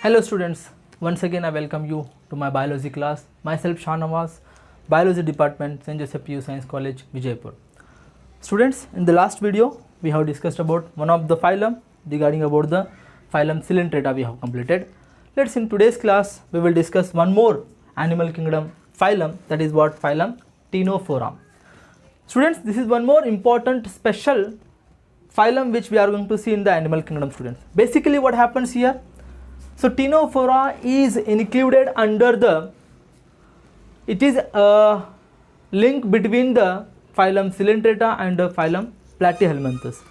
Hello students, once again I welcome you to my biology class. Myself Shahnawaz, Biology Department, St. Joseph PU Science College, Vijaypur. Students, in the last video we have discussed about one of the phylum regarding about the phylum Coelenterata we have completed. Let's in today's class we will discuss one more animal kingdom phylum, that is what phylum Ctenophora. Students, this is one more important special phylum which we are going to see in the animal kingdom, students. Basically what happens here, so Ctenophora is included under the, it is a link between the phylum Coelenterata and the phylum Platyhelminthes.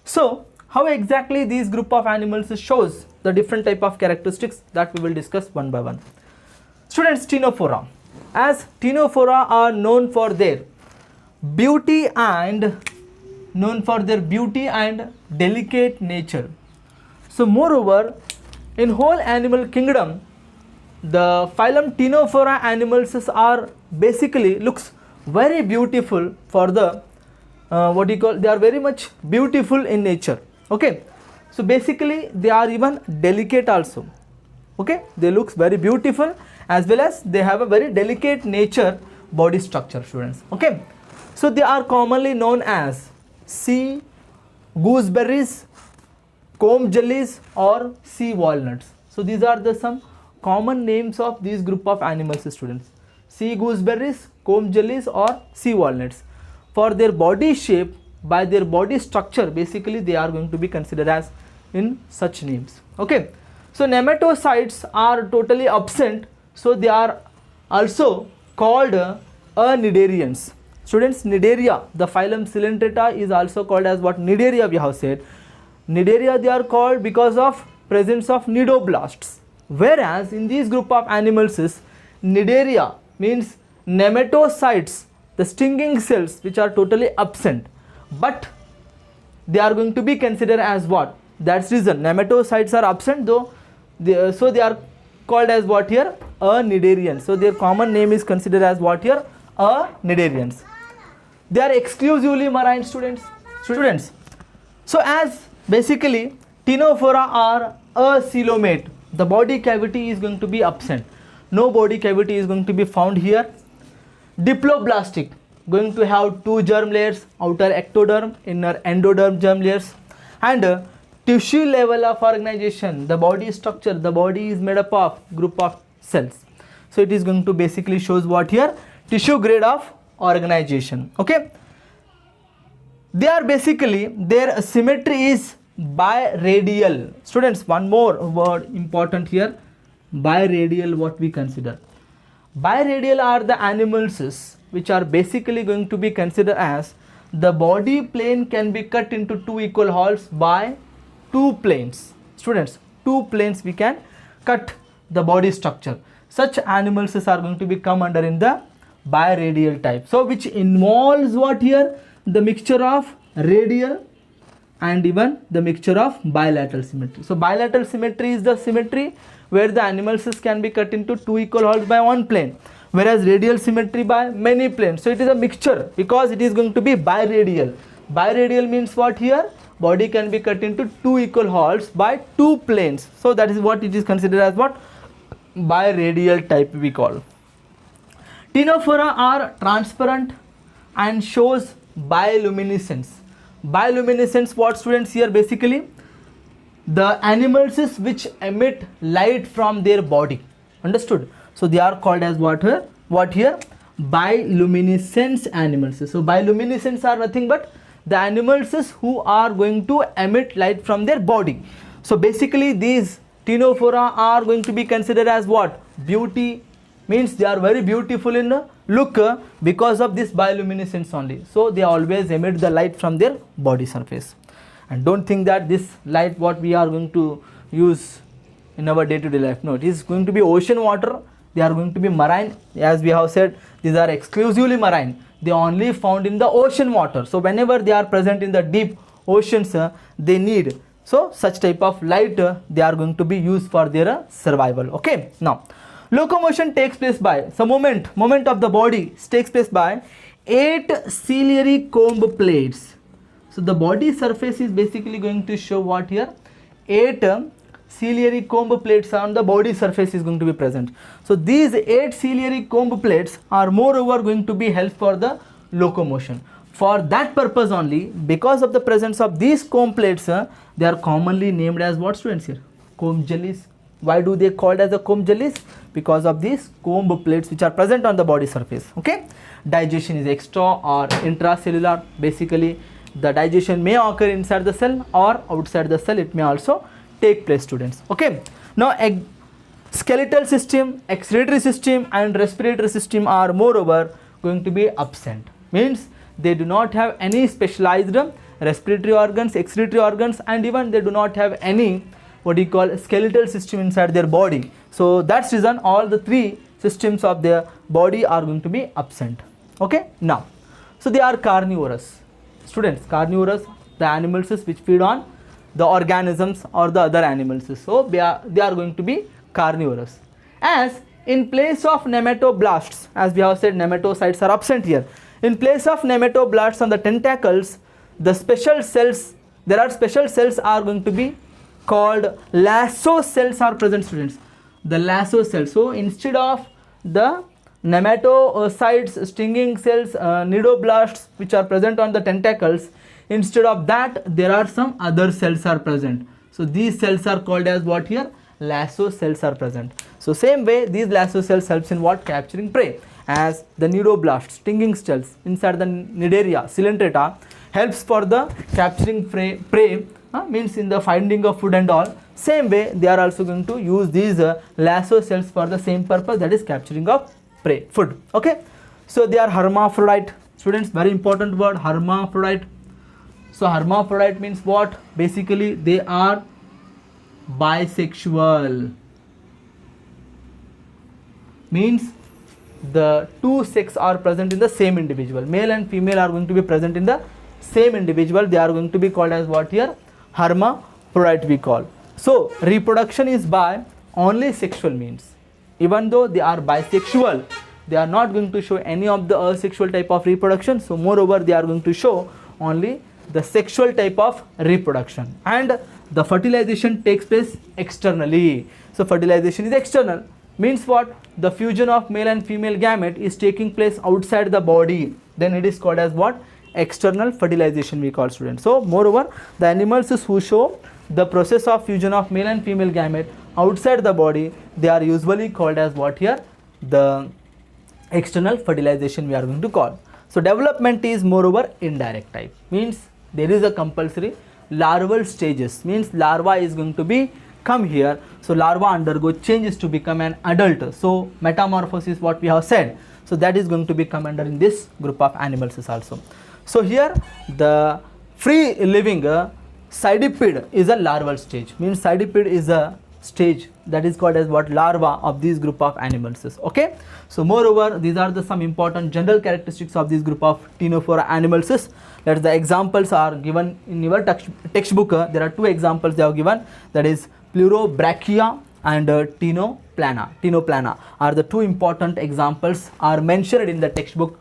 So how exactly these group of animals shows the different type of characteristics, that we will discuss one by one. Students, Ctenophora, as Ctenophora are known for their beauty and delicate nature. So moreover, in whole animal kingdom, the phylum Ctenophora animals are basically looks very beautiful for the they are very much beautiful in nature. Okay, so basically they are even delicate also. Okay, they looks very beautiful as well as they have a very delicate nature body structure, students. Okay, so they are commonly known as sea gooseberries, comb jellies or sea walnuts. So these are the some common names of these group of animals, students. Sea gooseberries, comb jellies or sea walnuts. For their body shape, by their body structure, basically they are going to be considered as in such names. Okay, so nematocytes are totally absent, so they are also called cnidarians. Students, Cnidaria, the phylum Coelenterata is also called as what? Cnidaria, we have said. Cnidaria, they are called because of presence of cnidoblasts. Whereas in this group of animals, Cnidaria means nematocytes, the stinging cells, which are totally absent. But they are going to be considered as what? That's reason nematocytes are absent, though so they are called as what here? Cnidarians. So their common name is considered as what here? Cnidarians. They are exclusively marine, students. So as basically Ctenophora are acoelomate, the body cavity is going to be absent. No body cavity is going to be found here. Diploblastic, going to have two germ layers, outer ectoderm, inner endoderm germ layers, and tissue level of organization, the body structure, the body is made up of group of cells. So it is going to basically shows what here? Tissue grade of organization. Okay, they are basically, their symmetry is biradial. Students, one more word important here, biradial. What we consider biradial are the animals which are basically going to be considered as the body plane can be cut into two equal halves by two planes. Students, two planes we can cut the body structure. Such animals are going to be come under in the biradial type. So which involves what here? The mixture of radial and even the mixture of bilateral symmetry. So bilateral symmetry is the symmetry where the animals can be cut into two equal halves by one plane, whereas radial symmetry by many planes. So it is a mixture because it is going to be biradial. Biradial means what here? Body can be cut into two equal halves by two planes. So that is what it is considered as what? Biradial type we call. Ctenophora are transparent and shows bioluminescence. Bioluminescence, what, students, here basically the animals which emit light from their body. Understood? So they are called as what here? What here? Bioluminescence animals. So bioluminescence are nothing but the animals who are going to emit light from their body. So basically these Ctenophora are going to be considered as what? Beauty, means they are very beautiful in look because of this bioluminescence only. So they always emit the light from their body surface. And don't think that this light what we are going to use in our day-to-day life. No, it is going to be ocean water. They are going to be marine. As we have said, these are exclusively marine. They are only found in the ocean water. So whenever they are present in the deep oceans, they need so such type of light they are going to be used for their survival. Okay, now locomotion takes place by, so movement of the body takes place by 8 ciliary comb plates. So the body surface is basically going to show what here? 8 ciliary comb plates on the body surface is going to be present. So these 8 ciliary comb plates are moreover going to be help for the locomotion. For that purpose only, because of the presence of these comb plates, they are commonly named as what, students, here? Comb jellies. Why do they called as the comb jellies? Because of these comb plates which are present on the body surface. Okay. Digestion is extra or intracellular. Basically, the digestion may occur inside the cell or outside the cell. It may also take place, students. Okay. Now, skeletal system, excretory system and respiratory system are moreover going to be absent. Means they do not have any specialized respiratory organs, excretory organs, and even they do not have any what you call skeletal system inside their body. So that's reason all the 3 systems of their body are going to be absent. Okay. Now, so they are carnivorous. Students, carnivorous, the animals which feed on the organisms or the other animals. So they are going to be carnivorous. As in place of nematoblasts, as we have said, nematocytes are absent here. In place of nematoblasts on the tentacles, the special cells, there are special cells are going to be called lasso cells are present, students. The lasso cells. So instead of the nematocytes, stinging cells, nidoblasts which are present on the tentacles, instead of that there are some other cells are present. So these cells are called as what here? Lasso cells are present. So same way these lasso cells helps in what? Capturing prey. As the nidoblasts, stinging cells inside the nidaria, coelenterata helps for the capturing prey, means in the finding of food and all. Same way they are also going to use these lasso cells for the same purpose, that is capturing of prey, food. Okay. So they are hermaphrodite. Students, very important word, hermaphrodite. So hermaphrodite means what? Basically they are bisexual. Means the 2 sexes are present in the same individual. Male and female are going to be present in the same individual. They are going to be called as what here? Hermaphrodite we call. So reproduction is by only sexual means. Even though they are bisexual, they are not going to show any of the asexual type of reproduction. So moreover they are going to show only the sexual type of reproduction, and the fertilization takes place externally. So fertilization is external. Means what? The fusion of male and female gamete is taking place outside the body. Then it is called as what? External fertilization we call, students. So moreover the animals who show the process of fusion of male and female gamete outside the body, they are usually called as what here? The external fertilization we are going to call. So development is moreover indirect type. Means there is a compulsory larval stages. Means larva is going to be come here. So larva undergo changes to become an adult. So metamorphosis what we have said. So that is going to be come under in this group of animals also. So here the free living Cydipede is a larval stage. Means Cydipede is a stage that is called as what? Larva of this group of animals. Okay. So moreover these are the some important general characteristics of this group of Ctenophora animals. That the examples are given in your textbook. There are 2 examples they have given, that is Pleurobrachia and Ctenoplana are the 2 important examples are mentioned in the textbook,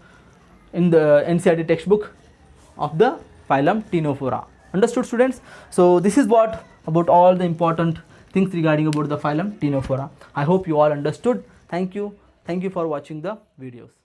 in the NCERT textbook of the phylum Ctenophora. Understood, students? So this is what about all the important things regarding about the phylum Ctenophora. I hope you all understood. Thank you for watching the videos.